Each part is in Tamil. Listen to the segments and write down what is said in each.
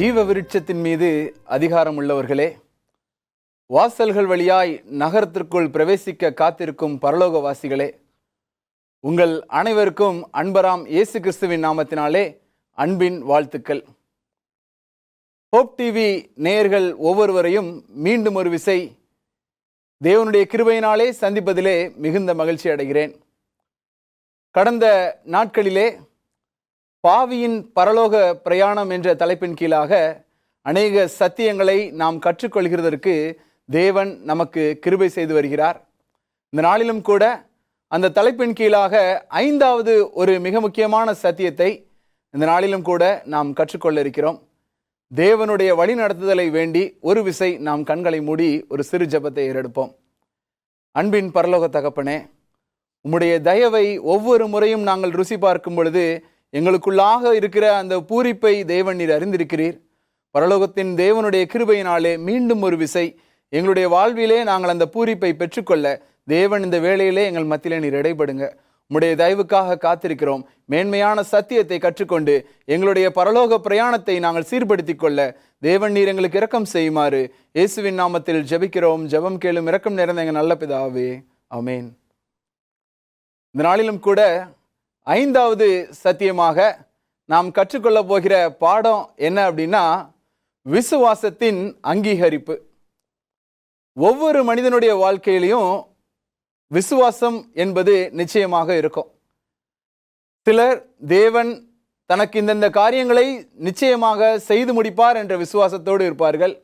ஜீவ விருட்சத்தின் மீது அதிகாரம் உள்ளவர்களே, வாசல்கள் வழியாய் நகரத்திற்குள் பிரவேசிக்க காத்திருக்கும் பரலோகவாசிகளே, உங்கள் அனைவருக்கும் அன்பராம் இயேசு கிறிஸ்துவின் நாமத்தினாலே அன்பின் வாழ்த்துக்கள். ஹோப் டிவி நேயர்கள் ஒவ்வொருவரையும் மீண்டும் ஒரு விசை தேவனுடைய கிருபையினாலே சந்திப்பதிலே மிகுந்த மகிழ்ச்சி அடைகிறேன். கடந்த நாட்களிலே பாவியின் பரலோக பிரயாணம் என்ற தலைப்பின் கீழாக அநேக சத்தியங்களை நாம் கற்றுக்கொள்கிறதற்கு தேவன் நமக்கு கிருபை செய்து வருகிறார். இந்த நாளிலும் கூட அந்த தலைப்பின் கீழாக 5வது ஒரு மிக முக்கியமான சத்தியத்தை இந்த நாளிலும் கூட நாம் கற்றுக்கொள்ள இருக்கிறோம். தேவனுடைய வழி நடத்துதலை வேண்டி ஒரு விசை நாம் கண்களை மூடி ஒரு சிறு ஜெபத்தை ஏறெடுப்போம். அன்பின் பரலோக தகப்பனே, உம்முடைய தயவை ஒவ்வொரு முறையும் நாங்கள் ருசி பார்க்கும் பொழுது எங்களுக்குள்ளாக இருக்கிற அந்த பூரிப்பை தேவன் நீர் அறிந்திருக்கிறீர். பரலோகத்தின் தேவனுடைய கிருபையினாலே மீண்டும் ஒரு விசை எங்களுடைய வாழ்விலே நாங்கள் அந்த பூரிப்பை பெற்றுக்கொள்ள தேவன் இந்த வேளையிலே எங்கள் மத்தியிலே நீர் இடைப்படுங்க. உம்முடைய தயவுக்காக காத்திருக்கிறோம். மேன்மையான சத்தியத்தை கற்றுக்கொண்டு எங்களுடைய பரலோக பிரயாணத்தை நாங்கள் சீர்படுத்திக் கொள்ள தேவன் நீர் எங்களுக்கு இரக்கம் செய்யுமாறு இயேசுவின் நாமத்தில் ஜெபிக்கிறோம். ஜெபம் கேளும், இரக்கம் நிறைந்த எங்கள் நல்ல பிதாவே, ஆமேன். இந்த நாளிலும் கூட 5வது சத்தியமாக நாம் கற்றுக்கொள்ள போகிற பாடம் என்ன அப்படின்னா, விசுவாசத்தின் அங்கீகரிப்பு. ஒவ்வொரு மனிதனுடைய வாழ்க்கையிலையும் விசுவாசம் என்பது நிச்சயமாக இருக்கும். சிலர் தேவன் தனக்கு இந்தந்த காரியங்களை நிச்சயமாக செய்து முடிப்பார் என்ற விசுவாசத்தோடு இருப்பார்கள்.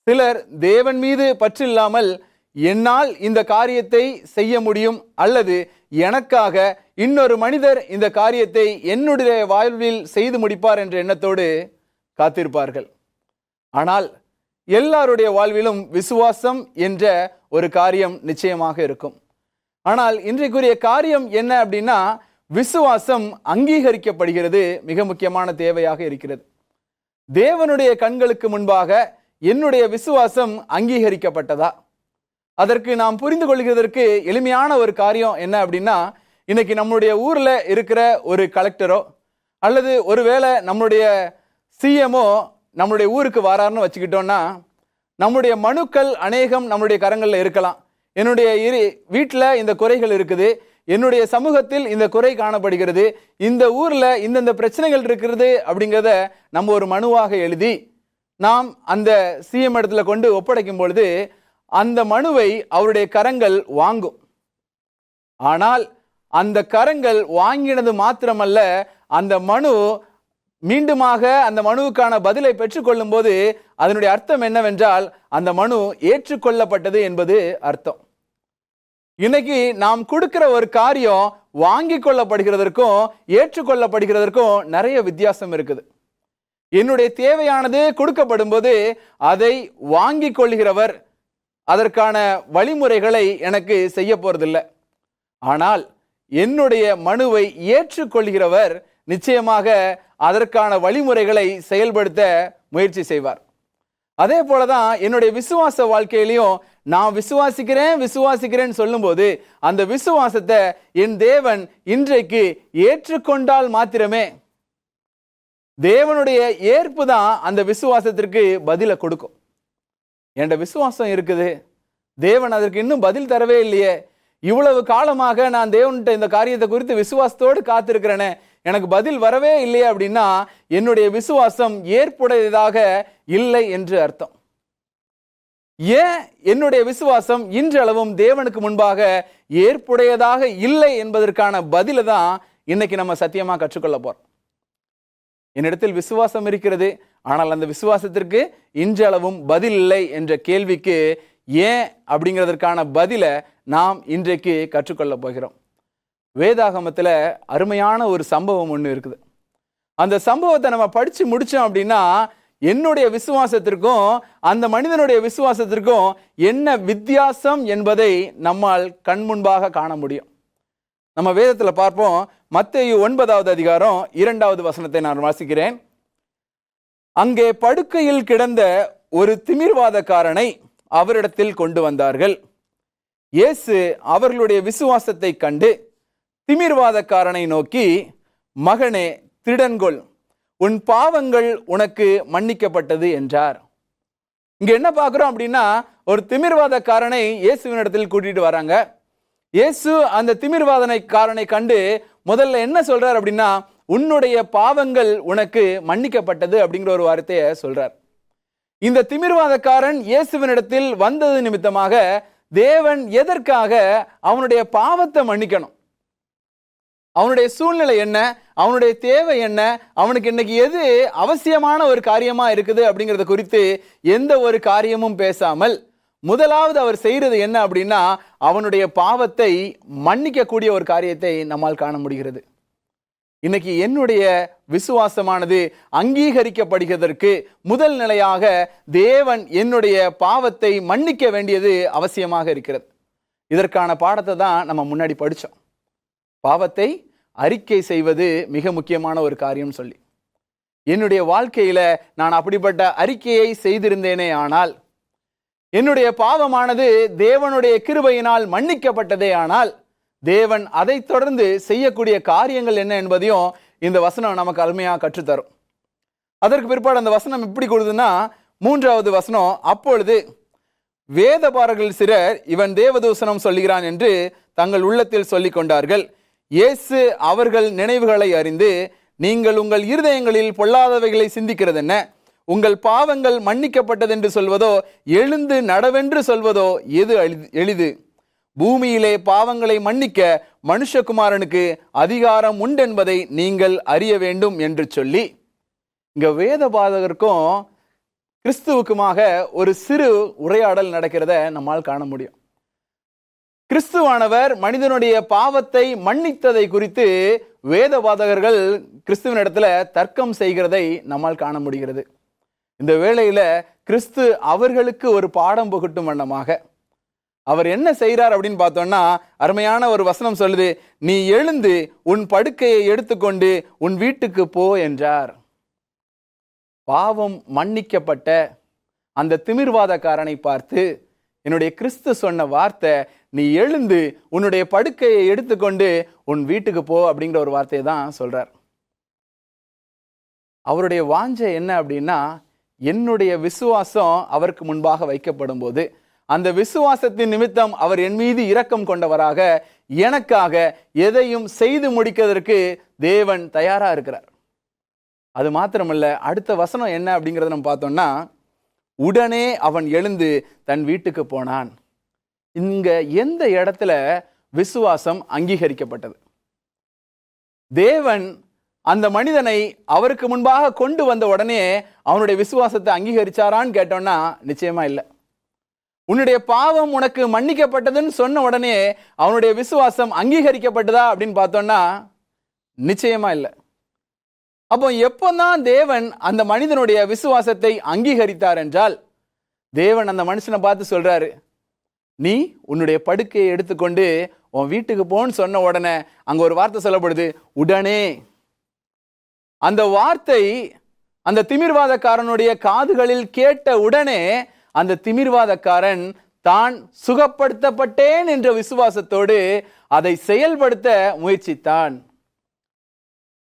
சிலர் தேவன் மீது பற்றில்லாமல் என்னால் இந்த காரியத்தை செய்ய முடியும் அல்லது எனக்காக இன்னொரு மனிதர் இந்த காரியத்தை என்னுடைய வாழ்வில் செய்து முடிப்பார் என்ற எண்ணத்தோடு காத்திருப்பார்கள். ஆனால் எல்லாருடைய வாழ்விலும் விசுவாசம் என்ற ஒரு காரியம் நிச்சயமாக இருக்கும். ஆனால் இன்றைக்குரிய காரியம் என்ன அப்படின்னா, விசுவாசம் அங்கீகரிக்கப்படுகிறது மிக முக்கியமான தேவையாக இருக்கிறது. தேவனுடைய கண்களுக்கு முன்பாக என்னுடைய விசுவாசம் அங்கீகரிக்கப்பட்டதா? அதற்கு நாம் புரிந்து கொள்கிறதற்கு எளிமையான ஒரு காரியம் என்ன அப்படின்னா, இன்னைக்கு நம்முடைய ஊர்ல இருக்கிற ஒரு கலெக்டரோ அல்லது ஒருவேளை நம்முடைய சிஎம்ஓ நம்முடைய ஊருக்கு வராருன்னு வச்சுக்கிட்டோம்னா, நம்முடைய மனுக்கள் அநேகம் நம்முடைய கரங்களில் இருக்கலாம். என்னுடைய வீட்டில் இந்த குறைகள் இருக்குது, என்னுடைய சமூகத்தில் இந்த குறை காணப்படுகிறது, இந்த ஊர்ல இந்தந்த பிரச்சனைகள் இருக்கிறது அப்படிங்கிறத நம்ம ஒரு மனுவாக எழுதி நாம் அந்த சிஎம் இடத்துல கொண்டு ஒப்படைக்கும் பொழுது அந்த மனுவை அவருடைய கரங்கள் வாங்கும். ஆனால் அந்த கரங்கள் வாங்கினது மாத்திரமல்ல, அந்த மனு மீண்டுமாக அந்த மனுவுக்கான பதிலை பெற்றுக்கொள்ளும் போது அதனுடைய அர்த்தம் என்னவென்றால் அந்த மனு ஏற்றுக்கொள்ளப்பட்டது என்பது அர்த்தம். இன்னைக்கு நாம் கொடுக்கிற ஒரு காரியம் வாங்கி கொள்ளப்படுகிறதற்கும் ஏற்றுக்கொள்ளப்படுகிறதற்கும் நிறைய வித்தியாசம் இருக்குது. என்னுடைய தேவையானது கொடுக்கப்படும் போது அதை வாங்கி கொள்கிறவர் அதற்கான வழிமுறைகளை எனக்கு செய்ய போறதில்லை. ஆனால் என்னுடைய மனுவை ஏற்றுக்கொள்கிறவர் நிச்சயமாக அதற்கான வழிமுறைகளை செயல்படுத்த முயற்சி செய்வார். அதே போலதான் என்னுடைய விசுவாச வாழ்க்கையிலையும் நான் விசுவாசிக்கிறேன் சொல்லும்போது அந்த விசுவாசத்தை என் தேவன் இன்றைக்கு ஏற்றுக்கொண்டால் மாத்திரமே, தேவனுடைய ஏற்பு தான் அந்த விசுவாசத்திற்கு பதிலை கொடுக்கும். என்ற விசுவாசம் இருக்குது, தேவன் அதற்கு இன்னும் பதில் தரவே இல்லையே, இவ்வளவு காலமாக நான் தேவன்கிட்ட இந்த காரியத்தை குறித்து விசுவாசத்தோடு காத்திருக்கிறேனே, எனக்கு பதில் வரவே இல்லையே அப்படின்னா என்னுடைய விசுவாசம் ஏற்புடையதாக இல்லை என்று அர்த்தம். ஏன் என்னுடைய விசுவாசம் இன்றளவும் தேவனுக்கு முன்பாக ஏற்புடையதாக இல்லை என்பதற்கான பதிலை தான் இன்னைக்கு நம்ம சத்தியமா கற்றுக்கொள்ள போறோம். என்னிடத்தில் விசுவாசம் இருக்கிறது, ஆனால் அந்த விசுவாசத்திற்கு இன்றளவும் பதில் இல்லை என்ற கேள்விக்கு ஏன் அப்படிங்கிறதற்கான பதிலை நாம் இன்றைக்கு கற்றுக்கொள்ள போகிறோம். வேதாகமத்தில் அருமையான ஒரு சம்பவம் ஒன்று இருக்குது. அந்த சம்பவத்தை நம்ம படிச்சு முடிச்சோம் அப்படின்னா என்னுடைய விசுவாசத்திற்கும் அந்த மனிதனுடைய விசுவாசத்திற்கும் என்ன வித்தியாசம் என்பதை நம்மால் கண் முன்பாக காண முடியும். நம்ம வேதத்தில் பார்ப்போம். மத்தேயு 9வது அதிகாரம் 2வது வசனத்தை நான் வாசிக்கிறேன். அங்கே படுக்கையில் கிடந்த ஒரு திமிர்வாதக்காரனை அவரிடத்தில் கொண்டு வந்தார்கள். இயேசு அவர்களுடைய விசுவாசத்தை கண்டு திமிர்வாதக்காரனை நோக்கி, மகனே திடன்கொள், உன் பாவங்கள் உனக்கு மன்னிக்கப்பட்டது என்றார். இங்க என்ன பார்க்கிறோம் அப்படின்னா, ஒரு திமிர்வாதக்காரனை இயேசுவினிடத்தில் கூட்டிட்டு வராங்க. இயேசு அந்த திமிர்வாதனைக்காரனை கண்டு முதல்ல என்ன சொல்றார் அப்படின்னா, உன்னுடைய பாவங்கள் உனக்கு மன்னிக்கப்பட்டது அப்படிங்கிற ஒரு வார்த்தையை சொல்றார். இந்த திமிர்வாதக்காரன் இயேசுவினிடத்தில் வந்தது நிமித்தமாக தேவன் எதற்காக அவனுடைய பாவத்தை மன்னிக்கணும்? அவனுடைய சூழ்நிலை என்ன, அவனுடைய தேவை என்ன, அவனுக்கு இன்னைக்கு எது அவசியமான ஒரு காரியமா இருக்குது அப்படிங்கறத குறித்து எந்த ஒரு காரியமும் பேசாமல் முதலாவது அவர் செய்யறது என்ன அப்படின்னா, அவனுடைய பாவத்தை மன்னிக்க கூடிய ஒரு காரியத்தை நம்மால் காண முடிகிறது. இன்னைக்கு என்னுடைய விசுவாசமானது அங்கீகரிக்கப்படுகிறதற்கு முதல் நிலையாக தேவன் என்னுடைய பாவத்தை மன்னிக்க வேண்டியது அவசியமாக இருக்கிறது. இதற்கான பாடத்தை தான் நம்ம முன்னாடி படிச்சோம். பாவத்தை அறிக்கை செய்வது மிக முக்கியமான ஒரு காரியம் சொல்லி, என்னுடைய வாழ்க்கையில நான் அப்படிப்பட்ட அறிக்கையை செய்திருந்தேனே ஆனால், என்னுடைய பாவமானது தேவனுடைய கிருபையினால் மன்னிக்கப்பட்டதே ஆனால், தேவன் அதை தொடர்ந்து செய்யக்கூடிய காரியங்கள் என்ன என்பதையும் இந்த வசனம் நமக்கு அருமையாக கற்றுத்தரும். அதற்கு பிற்பாடு அந்த வசனம் எப்படி கொடுதுன்னா, 3வது வசனம், அப்பொழுது வேதபாரர்கள் சிலர் இவன் தேவதூசணம் சொல்லுகிறான் என்று தங்கள் உள்ளத்தில் சொல்லிக் கொண்டார்கள். இயேசு அவர்கள் நினைவுகளை அறிந்து, நீங்கள் உங்கள் இருதயங்களில் பொல்லாதவைகளை சிந்திக்கிறது என்ன? உங்கள் பாவங்கள் மன்னிக்கப்பட்டது என்று சொல்வதோ, எழுந்து நடவென்று சொல்வதோ எது எளிது? பூமியிலே பாவங்களை மன்னிக்க மனுஷகுமாரனுக்கு அதிகாரம் உண்டென்பதை நீங்கள் அறிய வேண்டும் என்று சொல்லி, இங்க வேதபாரகருக்கும் கிறிஸ்துவுக்குமாக ஒரு சிறு உரையாடல் நடக்கிறத நம்மால் காண முடியும். கிறிஸ்துவானவர் மனிதனுடைய பாவத்தை மன்னித்ததை குறித்து வேதபாரகர்கள் கிறிஸ்துவினிடத்துல தர்க்கம் செய்கிறதை நம்மால் காண முடிகிறது. இந்த வேளையில கிறிஸ்து அவர்களுக்கு ஒரு பாடம் புகட்டும் வண்ணமாக அவர் என்ன செய்கிறார் அப்படின்னு பார்த்தோம்னா, அருமையான ஒரு வசனம் சொல்லுது, நீ எழுந்து உன் படுக்கையை எடுத்துக்கொண்டு உன் வீட்டுக்கு போ என்றார். பாவம் மன்னிக்கப்பட்ட அந்த திமிர்வாதக்காரனை பார்த்து என்னுடைய கிறிஸ்து சொன்ன வார்த்தை, நீ எழுந்து உன்னுடைய படுக்கையை எடுத்துக்கொண்டு உன் வீட்டுக்கு போ அப்படிங்கிற ஒரு வார்த்தையை தான் சொல்றார். அவருடைய வாஞ்சை என்ன அப்படின்னா, என்னுடைய விசுவாசம் அவருக்கு முன்பாக வைக்கப்படும் போது அந்த விசுவாசத்தின் நிமித்தம் அவர் என் மீது இரக்கம் கொண்டவராக எனக்காக எதையும் செய்து முடிக்கிறதற்கு தேவன் தயாரா இருக்கிறார். அது மாத்திரமல்ல, அடுத்த வசனம் என்ன அப்படிங்கிறத நம்ம பார்த்தோம்னா, உடனே அவன் எழுந்து தன் வீட்டுக்கு போனான். இங்க எந்த இடத்துல விசுவாசம் அங்கீகரிக்கப்பட்டது? தேவன் அந்த மனிதனை அவருக்கு முன்பாக கொண்டு வந்த உடனே அவனுடைய விசுவாசத்தை அங்கீகரிச்சாரான்னு கேட்டோம்னா நிச்சயமா இல்லை. உன்னுடைய பாவம் உனக்கு மன்னிக்கப்பட்டதுன்னு சொன்ன உடனே அவனுடைய விசுவாசம் அங்கீகரிக்கப்பட்டதா அப்படின்னு பார்த்தோம்னா நிச்சயமா இல்லை. அப்போ எப்போதான் தேவன் அந்த மனிதனுடைய விசுவாசத்தை அங்கீகரித்தார் என்றால், தேவன் அந்த மனுஷனை பார்த்து சொல்றாரு, நீ உன்னுடைய படுக்கையை எடுத்துக்கொண்டு உன் வீட்டுக்கு போன்னு சொன்ன உடனே அங்க ஒரு வார்த்தை சொல்லப்படுது, உடனே. அந்த வார்த்தை அந்த திமிர்வாதக்காரனுடைய காதுகளில் கேட்ட உடனே அந்த திமிர்வாதக்காரன் தான் சுகப்படுத்தப்பட்டேன் என்ற விசுவாசத்தோடு அதை செயல்படுத்த முயற்சித்தான்.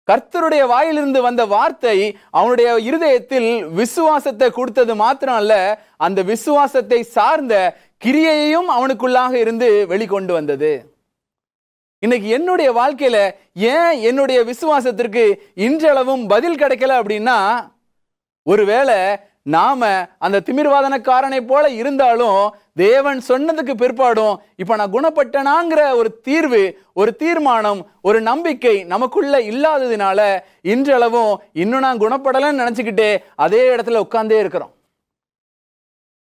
கர்த்தருடைய வாயிலிருந்து வந்த வார்த்தை அவனுடைய இருதயத்தில் விசுவாசத்தை கொடுத்தது மாத்திரம் அல்ல, அந்த விசுவாசத்தை சார்ந்த கிரியையையும் அவனுக்குள்ளாக இருந்து வெளிக்கொண்டு வந்தது. இன்னைக்கு என்னுடைய வாழ்க்கையில ஏன் என்னுடைய விசுவாசத்திற்கு இன்றளவும் பதில் கிடைக்கல அப்படின்னா, ஒருவேளை நாம அந்த திமிர்வாதனக்காரனை போல இருந்தாலும் தேவன் சொன்னதுக்கு பிற்பாடும் இப்ப நான் குணப்பட்டனாங்கிற ஒரு தீர்வு, ஒரு தீர்மானம், ஒரு நம்பிக்கை நமக்குள்ள இல்லாததுனால இன்றளவும் இன்னும் நான் குணப்படலன்னு நினைச்சுக்கிட்டே அதே இடத்துல உட்கார்ந்தே இருக்கிறோம்.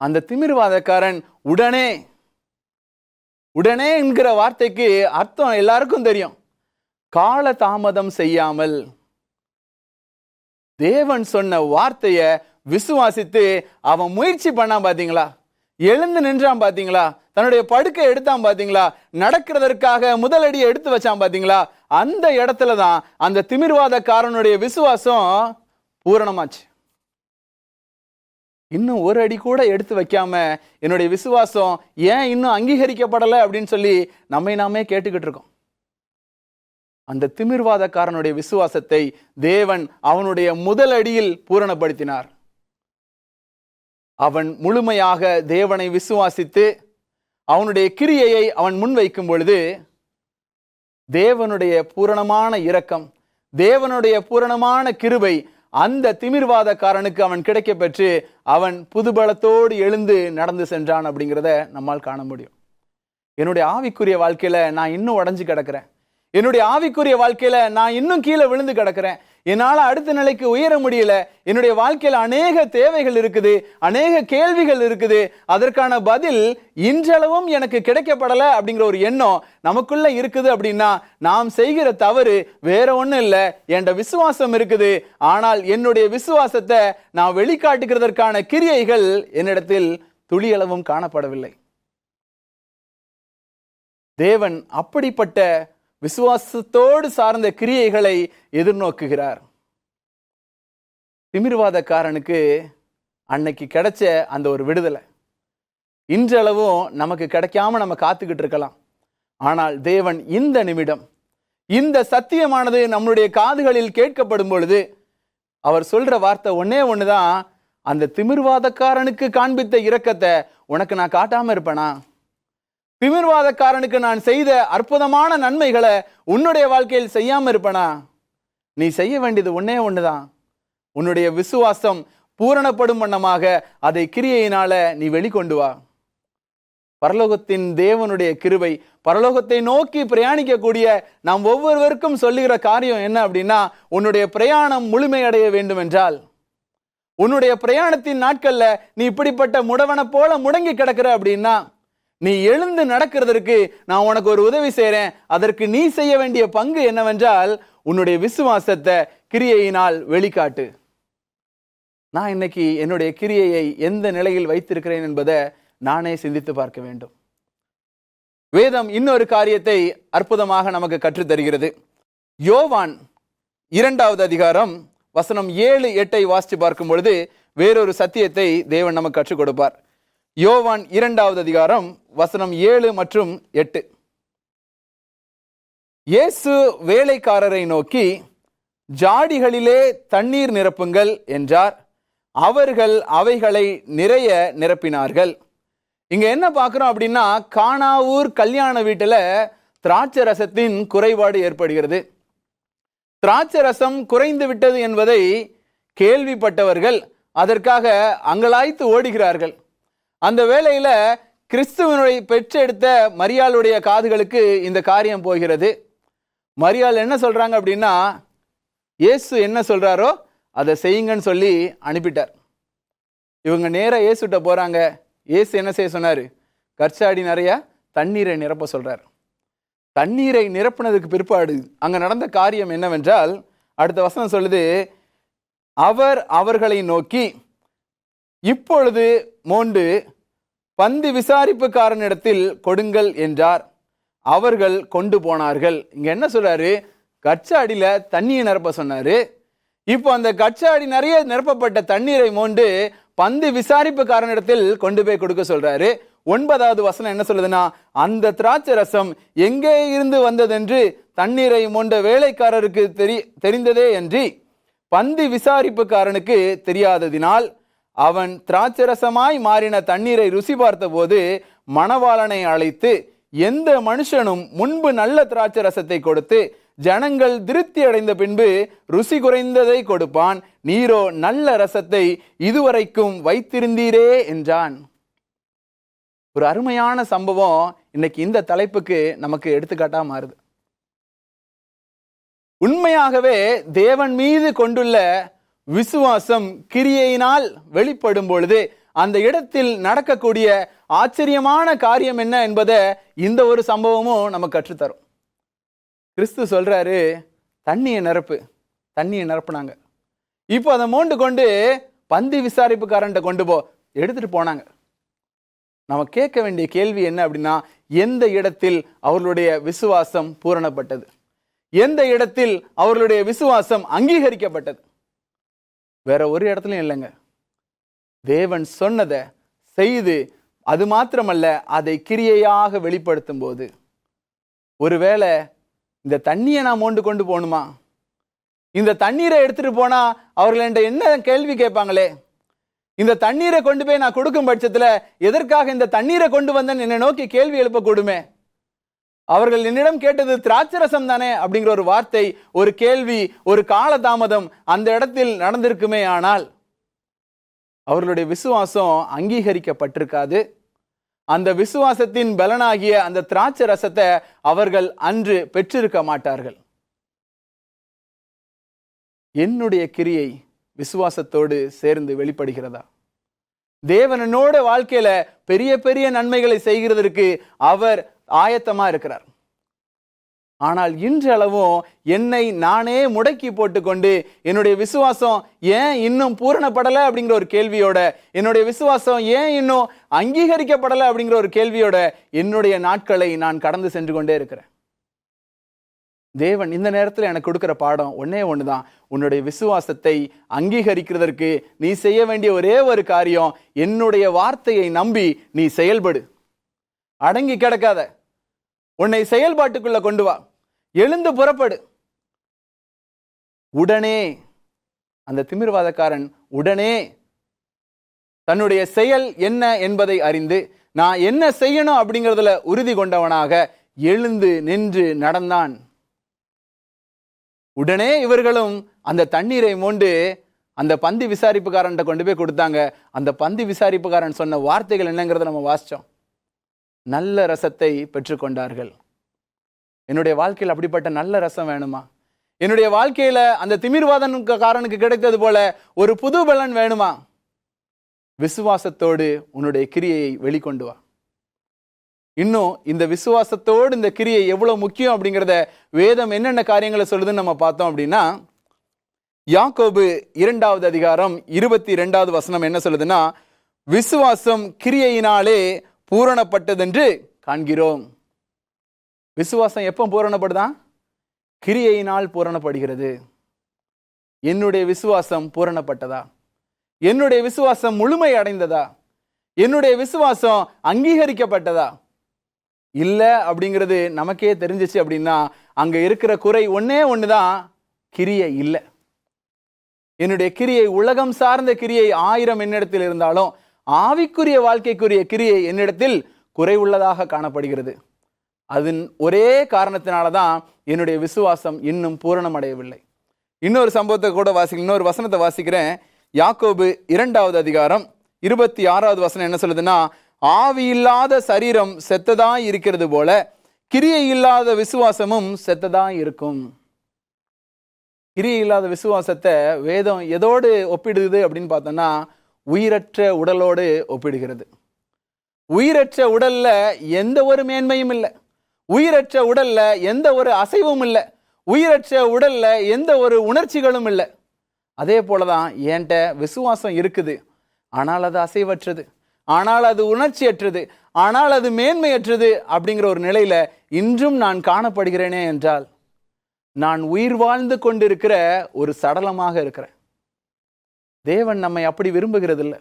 அந்த திமிர்வாதக்காரன் உடனே உடனே என்கிற வார்த்தைக்கு அர்த்தம் எல்லாருக்கும் தெரியும். கால தாமதம் செய்யாமல் தேவன் சொன்ன வார்த்தைய விசுவாசித்து அவன் முயற்சி பண்ணான் பாத்தீங்களா, எழுந்து நின்றான் பாத்தீங்களா, தன்னுடைய படுக்கை எடுத்தான் பாத்தீங்களா, நடக்கிறதற்காக முதலடியை எடுத்து வச்சான் பாத்தீங்களா, அந்த இடத்துல தான் அந்த திமிர்வாதக்காரனுடைய விசுவாசம் பூரணமாச்சு. இன்னும் ஒரு அடி கூட எடுத்து வைக்காம என்னுடைய விசுவாசம் ஏன் இன்னும் அங்கீகரிக்கப்படலை அப்படின்னு சொல்லி நம்மை நாமே கேட்டுக்கிட்டு இருக்கோம். அந்த திமிர்வாதக்காரனுடைய விசுவாசத்தை தேவன் அவனுடைய முதல் அடியில் பூரணப்படுத்தினார். அவன் முழுமையாக தேவனை விசுவாசித்து அவனுடைய கிரியையை அவன் முன்வைக்கும் பொழுது தேவனுடைய பூரணமான இரக்கம், தேவனுடைய பூரணமான கிருபை அந்த திமிர்வாதக்காரனுக்கு அவன் கிடைக்க பெற்று அவன் புதுபலத்தோடு எழுந்து நடந்து சென்றான் அப்படிங்கிறத நம்மால் காண முடியும். என்னுடைய ஆவிக்குரிய வாழ்க்கையில நான் இன்னும் உடைஞ்சு கிடக்கிறேன். என்னுடைய ஆவிக்குரிய வாழ்க்கையில நான் இன்னும் கீழே விழுந்து கிடக்கிறேன். என்னால அடுத்த நிலைக்கு உயர முடியல. என்னுடைய வாழ்க்கையில அநேக தேவைகள் இருக்குது, அநேக கேள்விகள் இருக்குது. அதற்கான பதில் இன்றளவும் எனக்கு கிடைக்கப்படல அப்படிங்கிற ஒரு எண்ணம் நமக்குள்ள இருக்குது. அப்படின்னா நாம் செய்கிற தவறு வேற ஒண்ணும் இல்லை, என்ற விசுவாசம் இருக்குது. ஆனால் என்னுடைய விசுவாசத்தை நான் வெளிக்காட்டுகிறதற்கான கிரியைகள் என்னிடத்தில் துளியளவும் காணப்படவில்லை. தேவன் அப்படிப்பட்ட விசுவாசத்தோடு சார்ந்த கிரியைகளை எதிர்நோக்குகிறார். திமிர்வாதக்காரனுக்கு அன்னைக்கு கிடைச்ச அந்த ஒரு விடுதலை இன்றளவும் நமக்கு கிடைக்காம நம்ம காத்துக்கிட்டு இருக்கலாம். ஆனால் தேவன் இந்த நிமிடம் இந்த சத்தியமானது நம்மளுடைய காதுகளில் கேட்கப்படும் பொழுது அவர் சொல்ற வார்த்தை ஒன்னே ஒண்ணுதான், அந்த திமிர்வாதக்காரனுக்கு காண்பித்த இரக்கத்தை உனக்கு நான் காட்டாம இருப்பேனா? திமிர்வாதக்காரனுக்கு நான் செய்த அற்புதமான நன்மைகளை உன்னுடைய வாழ்க்கையில் செய்யாம இருப்பனா? நீ செய்ய வேண்டியது ஒன்னே ஒண்ணுதான், உன்னுடைய விசுவாசம் பூரணப்படும் வண்ணமாக அதை கிரியையினால நீ வெளிக்கொண்டு வா. பரலோகத்தின் தேவனுடைய கிருபை, பரலோகத்தை நோக்கி பிரயாணிக்கக்கூடிய நாம் ஒவ்வொருவருக்கும் சொல்லுகிற காரியம் என்ன அப்படின்னா, உன்னுடைய பிரயாணம் முழுமையடைய வேண்டும் என்றால், உன்னுடைய பிரயாணத்தின் நாட்கள்ல நீ இப்படிப்பட்ட முடவனை போல முடங்கி கிடக்கிற அப்படின்னா, நீ எழுந்து நடக்கிறதற்கு நான் உனக்கு ஒரு உதவி செய்றேன். அதற்கு நீ செய்ய வேண்டிய பங்கு என்னவென்றால், உன்னுடைய விசுவாசத்தை கிரியையினால் வெளிக்காட்டு. நான் இன்னைக்கு என்னுடைய கிரியையை எந்த நிலையில் வைத்திருக்கிறேன் என்பதை நானே சிந்தித்து பார்க்க வேண்டும். வேதம் இன்னொரு காரியத்தை அற்புதமாக நமக்கு கற்றுத்தருகிறது. யோவான் 2வது அதிகாரம் வசனம் 7-8 வாசித்து பார்க்கும் பொழுது வேறொரு சத்தியத்தை தேவன் நமக்கு கற்றுக் கொடுப்பார். யோவான் 2வது அதிகாரம் வசனம் 7 மற்றும் 8. இயேசு வேலைக்காரரை நோக்கி, ஜாடிகளிலே தண்ணீர் நிரப்புங்கள் என்றார். அவர்கள் அவைகளை நிறைய நிரப்பினார்கள். இங்க என்ன பார்க்கிறோம் அப்படின்னா, கானாவூர் கல்யாண வீட்டுல திராட்சை ரசத்தின் குறைபாடு ஏற்படுகிறது. திராட்சை ரசம் குறைந்து விட்டது என்பதை கேள்விப்பட்டவர்கள் அதற்காக அங்கலாய்த்து ஓடுகிறார்கள். அந்த வேளையில கிறிஸ்துவனுடைய பெற்றெடுத்த மரியாளுடைய காதுகளுக்கு இந்த காரியம் போகிறது. மரியாள் என்ன சொல்றாங்க அப்படின்னா, இயேசு என்ன சொல்றாரோ அதை செய்யுங்கன்னு சொல்லி அனுப்பிட்டார். இவங்க நேரா இயேசுட்ட போறாங்க. இயேசு என்ன செய்ய சொன்னாரு? கற்சாடி நிறைய தண்ணீரை நிரப்ப சொல்றார். தண்ணீரை நிரப்பினதுக்கு பிற்பாடு அங்க நடந்த காரியம் என்னவென்றால், அடுத்த வசனம் சொல்லுது, அவர் அவர்களை நோக்கி, இப்பொழுது மோண்டு பந்தி விசாரிப்புக்காரனிடத்தில் கொடுங்கள் என்றார். அவர்கள் கொண்டு போனார்கள். இங்க என்ன சொல்றாரு? கச்சாடியில தண்ணியை நிரப்ப சொன்னாரு. இப்போ அந்த கச்சாடி நிறைய நிரப்பப்பட்ட தண்ணீரை மோண்டு பந்தி விசாரிப்புக்காரனிடத்தில் கொண்டு போய் கொடுக்க சொல்றாரு. 9வது வசனம் என்ன சொல்லுதுன்னா, அந்த திராட்சை ரசம் எங்கே இருந்து வந்ததென்று தண்ணீரை மோண்ட வேலைக்காரருக்கு தெரிந்ததே அன்றி பந்தி விசாரிப்புக்காரனுக்கு தெரியாததினால் அவன் திராட்சரசமாய் மாறின தண்ணீரை ருசி பார்த்த போது மணவாளனை அழைத்து, எந்த மனுஷனும் முன்பு நல்ல திராட்சை ரசத்தை கொடுத்து ஜனங்கள் திருப்தி அடைந்த பின்பு ருசி குறைந்ததை கொடுப்பான், நீரோ நல்ல ரசத்தை இதுவரைக்கும் வைத்திருந்தீரே என்றான். ஒரு அருமையான சம்பவம் இன்னைக்கு இந்த தலைப்புக்கு நமக்கு எடுத்துக்காட்டா மாறுது. உண்மையாகவே தேவன் மீது கொண்டுள்ள விசுவாசம் கிரியையினால் வெளிப்படும் பொழுது அந்த இடத்தில் நடக்கக்கூடிய ஆச்சரியமான காரியம் என்ன என்பதை இந்த ஒரு சம்பவமும் நமக்கு கற்றுத்தரும். கிறிஸ்து சொல்றாரு, தண்ணியை நிரப்புனாங்க. இப்போ அதை மோண்டு கொண்டு பந்தி விசாரிப்புக்காரன்ட்ட கொண்டு எடுத்துட்டு போனாங்க. நம்ம கேட்க வேண்டிய கேள்வி என்ன அப்படின்னா, எந்த இடத்தில் அவர்களுடைய விசுவாசம் பூரணப்பட்டது? எந்த இடத்தில் அவர்களுடைய விசுவாசம் அங்கீகரிக்கப்பட்டது? வேற ஒரு இடத்துலயும் இல்லைங்க. தேவன் சொன்னதை செய்து, அது மாத்திரமல்ல அதை கிரியையாக வெளிப்படுத்தும் போது. ஒருவேளை இந்த தண்ணியை நான் மோண்டு கொண்டு போகணுமா? இந்த தண்ணீரை எடுத்துட்டு போனா அவர்கள் என்கிட்ட என்ன கேள்வி கேட்பாங்களே? இந்த தண்ணீரை கொண்டு போய் நான் கொடுக்கும் பட்சத்துல எதற்காக இந்த தண்ணீரை கொண்டு வந்தேன் என்னை நோக்கி கேள்வி எழுப்பக்கூடுமே. அவர்கள் என்னிடம் கேட்டது திராட்சரசம் தானே அப்படிங்கிற ஒரு வார்த்தை, ஒரு கேள்வி, ஒரு காலதாமதம் அந்த இடத்தில் நடந்திருக்குமே. ஆனால் அவர்களுடைய விசுவாசம் அங்கீகரிக்கப்பட்டிருக்காது. அந்த விசுவாசத்தின் பலனாகிய அந்த திராட்சை ரசத்தை அவர்கள் அன்று பெற்றிருக்க மாட்டார்கள். என்னுடைய கிரியை விசுவாசத்தோடு சேர்ந்து வெளிப்படுகிறதா? தேவனோட வாழ்க்கையில பெரிய பெரிய நன்மைகளை செய்கிறதற்கு அவர் ஆயத்தமா இருக்கிறார். ஆனால் இன்றளவும் என்னை நானே முடக்கி போட்டுக்கொண்டு என்னுடைய விசுவாசம் ஏன் இன்னும் பூரணப்படலை அப்படிங்கிற ஒரு கேள்வியோட, என்னுடைய விசுவாசம் ஏன் இன்னும் அங்கீகரிக்கப்படலை அப்படிங்கிற ஒரு கேள்வியோட என்னுடைய நாட்களை நான் கடந்து சென்று கொண்டே இருக்கிறேன். தேவன் இந்த நேரத்தில் எனக்கு கொடுக்கிற பாடம் ஒன்னே ஒண்ணுதான். உன்னுடைய விசுவாசத்தை அங்கீகரிக்கிறதற்கு நீ செய்ய வேண்டிய ஒரே ஒரு காரியம், என்னுடைய வார்த்தையை நம்பி நீ செயல்படு. அடங்கி கிடக்காத, உன்னை செயல்பாட்டுக்குள்ள கொண்டு வா, எழுந்து புறப்படு. உடனே அந்த திமிர்வாதக்காரன் உடனே தன்னுடைய செயல் என்ன என்பதை அறிந்து நான் என்ன செய்யணும் அப்படிங்கிறதுல உறுதி கொண்டவனாக எழுந்து நின்று நடந்தான். உடனே இவர்களும் அந்த தண்ணீரை மோண்டு அந்த பந்தி விசாரிப்புக்காரன் கொண்டு போய் கொடுத்தாங்க. அந்த பந்தி விசாரிப்புக்காரன் சொன்ன வார்த்தைகள் என்னங்கிறத நம்ம வாசிச்சோம். நல்ல ரசத்தை பெற்றுக்கொண்டார்கள். என்னுடைய வாழ்க்கையில் அப்படிப்பட்ட நல்ல ரசம் வேணுமா? என்னுடைய வாழ்க்கையில அந்த திமிர்வாதனுக்கு கிடைத்தது போல ஒரு புது பலன் வேணுமா? விசுவாசத்தோடு உன்னுடைய கிரியையை வெளிக்கொண்டு வா. இன்னும் இந்த விசுவாசத்தோடு இந்த கிரியை எவ்வளவு முக்கியம் அப்படிங்கிறத வேதம் என்னென்ன காரியங்களை சொல்லுதுன்னு நம்ம பார்த்தோம் அப்படின்னா, யாக்கோபு 2வது அதிகாரம் 22வது வசனம் என்ன சொல்லுதுன்னா, விசுவாசம் கிரியையினாலே பூரணப்பட்டதென்று காண்கிறோம். விசுவாசம் எப்போ பூரணப்படுதான்? கிரியையினால் பூரணப்படுகிறது. என்னுடைய விசுவாசம் பூரணப்பட்டதா? என்னுடைய விசுவாசம் முழுமை அடைந்ததா? என்னுடைய விசுவாசம் அங்கீகரிக்கப்பட்டதா? இல்ல அப்படிங்கிறது நமக்கே தெரிஞ்சிச்சு அப்படின்னா அங்க இருக்கிற குறை ஒன்னே ஒண்ணுதான், கிரியை இல்லை. என்னுடைய கிரியை உலகம் சார்ந்த கிரியை 1000 என்னிடத்தில் இருந்தாலும் ஆவிக்குரிய வாழ்க்கைக்குரிய கிரியை என்னிடத்தில் குறை உள்ளதாக காணப்படுகிறது. அதன் ஒரே காரணத்தினாலதான் என்னுடைய விசுவாசம் இன்னும் பூரணம் அடையவில்லை. இன்னொரு சம்பவத்தை கூட இன்னொரு வசனத்தை வாசிக்கிறேன். யாக்கோபு 2வது அதிகாரம் 26வது வசனம் என்ன சொல்லுதுன்னா, ஆவி இல்லாத சரீரம் செத்ததா இருக்கிறது போல கிரியை இல்லாத விசுவாசமும் செத்ததா இருக்கும். கிரியை இல்லாத விசுவாசத்தை வேதம் எதோடு ஒப்பிடுது அப்படின்னு பார்த்தோம்னா, உயிரற்ற உடலோடு ஒப்பிடுகிறது. உயிரற்ற உடல்ல எந்த ஒரு மேன்மையும் இல்லை. உயிரற்ற உடல்ல எந்த ஒரு அசைவும் இல்லை. உயிரற்ற உடல்ல எந்த ஒரு உணர்ச்சிகளும் இல்லை. அதே போலதான் என்கிட்ட விசுவாசம் இருக்குது, ஆனால் அது அசைவற்றது, ஆனால் அது உணர்ச்சியற்றது, ஆனால் அது மேன்மையற்றது அப்படிங்கிற ஒரு நிலையில இன்றும் நான் காணப்படுகிறேனே என்றால் நான் உயிர் வாழ்ந்து கொண்டிருக்கிற ஒரு சடலமாக இருக்கிறேன். தேவன் நம்மை அப்படி விரும்புகிறது இல்லை.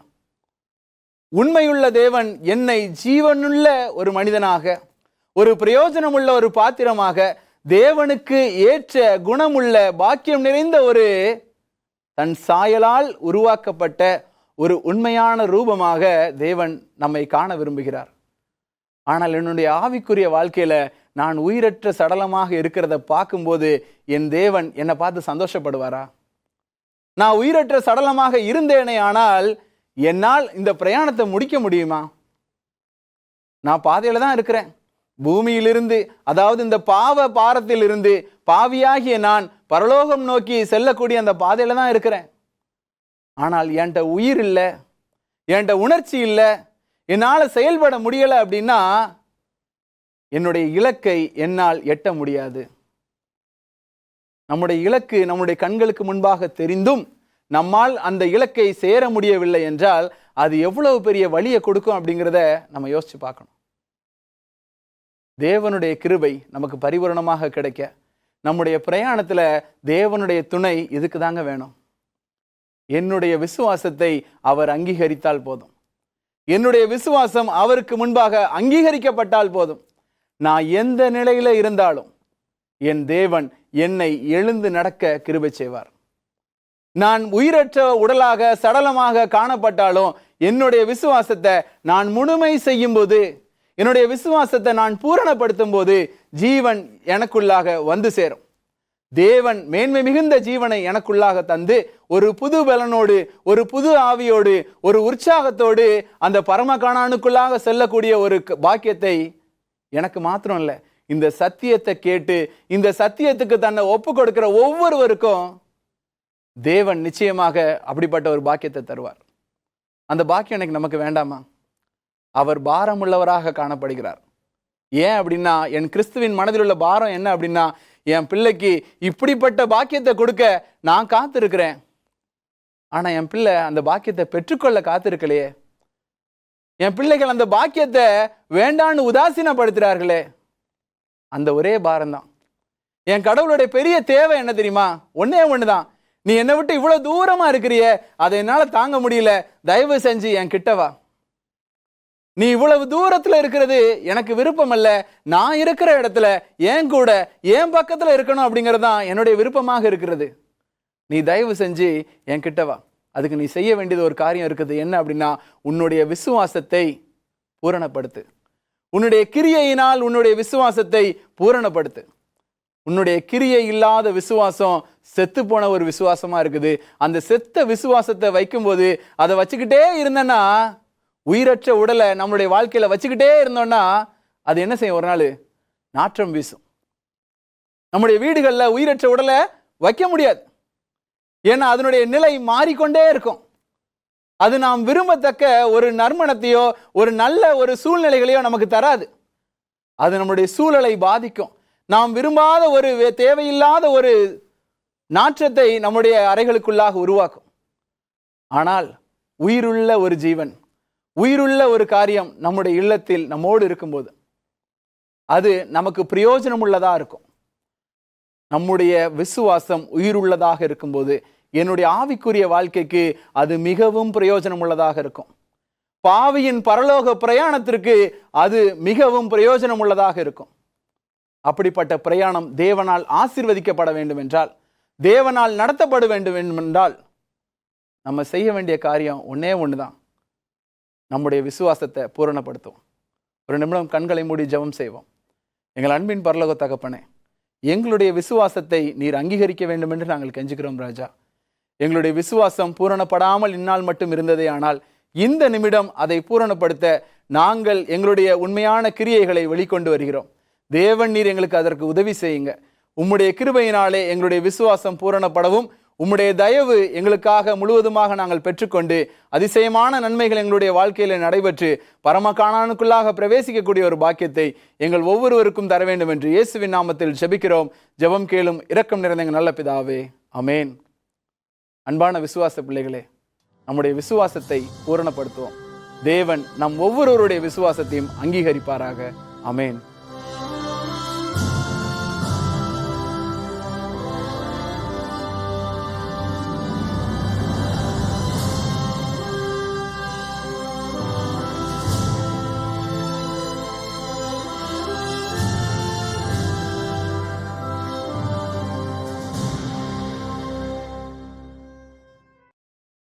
உண்மையுள்ள தேவன் என்னை ஜீவனுள்ள ஒரு மனிதனாக, ஒரு பிரயோஜனமுள்ள ஒரு பாத்திரமாக, தேவனுக்கு ஏற்ற குணமுள்ள பாக்கியம் நிறைந்த ஒரு தன் சாயலால் உருவாக்கப்பட்ட ஒரு உண்மையான ரூபமாக தேவன் நம்மை காண விரும்புகிறார். ஆனால் என்னுடைய ஆவிக்குரிய வாழ்க்கையில நான் உயிரற்ற சடலமாக இருக்கிறத பார்க்கும்போது என் தேவன் என்னை பார்த்து சந்தோஷப்படுவாரா? நான் உயிரற்ற சடலமாக இருந்தேனே ஆனால் என்னால் இந்த பிரயாணத்தை முடிக்க முடியுமா? நான் பாதையில தான் இருக்கிறேன். பூமியிலிருந்து, அதாவது இந்த பாவ பாரத்தில் இருந்து பாவியாகிய நான் பரலோகம் நோக்கி செல்லக்கூடிய அந்த பாதையில தான் இருக்கிறேன். ஆனால் என்கிட்ட உயிர் இல்லை, என்கிட்ட உணர்ச்சி இல்லை, என்னால் செயல்பட முடியலை அப்படின்னா என்னுடைய இலக்கை என்னால் எட்ட முடியாது. நம்முடைய இலக்கு நம்முடைய கண்களுக்கு முன்பாக தெரிந்தும் நம்மால் அந்த இலக்கை சேர முடியவில்லை என்றால் அது எவ்வளவு பெரிய வலியை கொடுக்கும் அப்படிங்கிறத நம்ம யோசிச்சு பார்க்கணும். தேவனுடைய கிருபை நமக்கு பரிபூரணமாக கிடைக்க நம்முடைய பிரயாணத்துல தேவனுடைய துணை இதுக்கு தாங்க வேணும். என்னுடைய விசுவாசத்தை அவர் அங்கீகரித்தால் போதும். என்னுடைய விசுவாசம் அவருக்கு முன்பாக அங்கீகரிக்கப்பட்டால் போதும். நான் எந்த நிலையில இருந்தாலும், என் தேவன் என்னை எழுந்து நடக்க கிருபை செய்வார். நான் உயிரற்ற உடலாக சடலமாக காணப்பட்டாலும் என்னுடைய விசுவாசத்தை நான் முழுமை செய்யும் போது, என்னுடைய விசுவாசத்தை நான் பூரணப்படுத்தும் போது ஜீவன் எனக்குள்ளாக வந்து சேரும். தேவன் மேன்மை மிகுந்த ஜீவனை எனக்குள்ளாக தந்து ஒரு புது பலனோடு, ஒரு புது ஆவியோடு, ஒரு உற்சாகத்தோடு அந்த பரமகாணானுக்குள்ளாக செல்லக்கூடிய ஒரு பாக்கியத்தை எனக்கு மாத்திரம் இல்லை, இந்த சத்தியத்தை கேட்டு இந்த சத்தியத்துக்கு தன்னை ஒப்பு கொடுக்கிற ஒவ்வொருவருக்கும் தேவன் நிச்சயமாக அப்படிப்பட்ட ஒரு பாக்கியத்தை தருவார். அந்த பாக்கியம் எனக்கு நமக்கு வேண்டாமா? அவர் பாரம் உள்ளவராக காணப்படுகிறார். ஏன் அப்படின்னா, என் கிறிஸ்துவின் மனதில் உள்ள பாரம் என்ன அப்படின்னா, என் பிள்ளைக்கு இப்படிப்பட்ட பாக்கியத்தை கொடுக்க நான் காத்திருக்கிறேன். ஆனா என் பிள்ளை அந்த பாக்கியத்தை பெற்றுக்கொள்ள காத்திருக்கலையே. என் பிள்ளைகள் அந்த பாக்கியத்தை வேண்டான்னு உதாசீனப்படுத்துறார்களே. அந்த ஒரே பாரம் தான். என் கடவுளுடைய பெரிய தேவை என்ன தெரியுமா? ஒன்னே ஒண்ணுதான். நீ என்னை விட்டு இவ்வளவு தூரமா இருக்கிறிய, அதை என்னால தாங்க முடியல, தயவு செஞ்சு என் கிட்ட வா. நீ இவ்வளவு தூரத்துல இருக்கிறது எனக்கு விருப்பம் அல்ல, நான் இருக்கிற இடத்துல என் கூட என் பக்கத்துல இருக்கணும் அப்படிங்கறதுதான் என்னுடைய விருப்பமாக இருக்கிறது. நீ தயவு செஞ்சு என் கிட்ட வா. அதுக்கு நீ செய்ய வேண்டியது ஒரு காரியம் இருக்குது. என்ன அப்படின்னா, உன்னுடைய விசுவாசத்தை பூரணப்படுத்து. உன்னுடைய கிரியையினால் உன்னுடைய விசுவாசத்தை பூரணப்படுத்து. உன்னுடைய கிரியை இல்லாத விசுவாசம் செத்து போன ஒரு விசுவாசமா இருக்குது. அந்த செத்த விசுவாசத்தை வைக்கும்போது, அதை வச்சுக்கிட்டே இருந்தேன்னா, உயிரற்ற உடலை நம்மளுடைய வாழ்க்கையில வச்சுக்கிட்டே இருந்தோம்னா அது என்ன செய்யும்? ஒரு நாள் நாற்றம் வீசும். நம்முடைய வீடுகளில் உயிரற்ற உடலை வைக்க முடியாது. ஏன்னா அதனுடைய நிலை மாறிக்கொண்டே இருக்கும். அது நாம் விரும்பத்தக்க ஒரு நறுமணத்தையோ ஒரு நல்ல ஒரு சூழ்நிலைகளையோ நமக்கு தராது. அது நம்முடைய சூழலை பாதிக்கும். நாம் விரும்பாத ஒரு தேவையில்லாத ஒரு நாற்றத்தை நம்முடைய அறைகளுக்குள்ளாக உருவாக்கும். ஆனால் உயிருள்ள ஒரு ஜீவன், உயிருள்ள ஒரு காரியம் நம்முடைய இல்லத்தில் நம்மோடு இருக்கும்போது அது நமக்கு பிரயோஜனம் உள்ளதா இருக்கும். நம்முடைய விசுவாசம் உயிருள்ளதாக இருக்கும்போது என்னுடைய ஆவிக்குரிய வாழ்க்கைக்கு அது மிகவும் பிரயோஜனம் உள்ளதாக இருக்கும். பாவியின் பரலோக பிரயாணத்திற்கு அது மிகவும் பிரயோஜனம் உள்ளதாக இருக்கும். அப்படிப்பட்ட பிரயாணம் தேவனால் ஆசீர்வதிக்கப்பட வேண்டும் என்றால், தேவனால் நடத்தப்பட வேண்டும் என்றால், நம்ம செய்ய வேண்டிய காரியம் ஒன்னே ஒண்ணுதான். நம்முடைய விசுவாசத்தை பூரணப்படுத்துவோம். ஒரு நிமிடம் கண்களை மூடி ஜெபம் செய்வோம். எங்கள் அன்பின் பரலோக தகப்பனே, எங்களுடைய விசுவாசத்தை நீர் அங்கீகரிக்க வேண்டும் என்று நாங்கள் கெஞ்சுகிறோம் ராஜா. எங்களுடைய விசுவாசம் பூரணப்படாமல் இந்நாள் மட்டும் இருந்ததே, ஆனால் இந்த நிமிடம் அதை பூரணப்படுத்த நாங்கள் எங்களுடைய உண்மையான கிரியைகளை வெளிக்கொண்டு வருகிறோம். தேவன் நீர் எங்களுக்கு அதற்கு உதவி செய்யுங்க. உம்முடைய கிருபையினாலே எங்களுடைய விசுவாசம் பூரணப்படவும், உம்முடைய தயவு எங்களுக்காக முழுவதுமாக நாங்கள் பெற்றுக்கொண்டு அதிசயமான நன்மைகள் எங்களுடைய வாழ்க்கையில நடைபெற்று பரமகாணானுக்குள்ளாக பிரவேசிக்கக்கூடிய ஒரு பாக்கியத்தை எங்கள் ஒவ்வொருவருக்கும் தர வேண்டும் என்று இயேசுவின் நாமத்தில் ஜெபிக்கிறோம். ஜெபம் கேளும் இரக்கம் நிறைந்த எங்கள் நல்ல பிதாவே, அமேன். அன்பான விசுவாச பிள்ளைகளே, நம்முடைய விசுவாசத்தை பூரணப்படுத்துவோம். தேவன் நம் ஒவ்வொருவருடைய விசுவாசத்தையும் அங்கீகரிப்பாராக. அமேன்.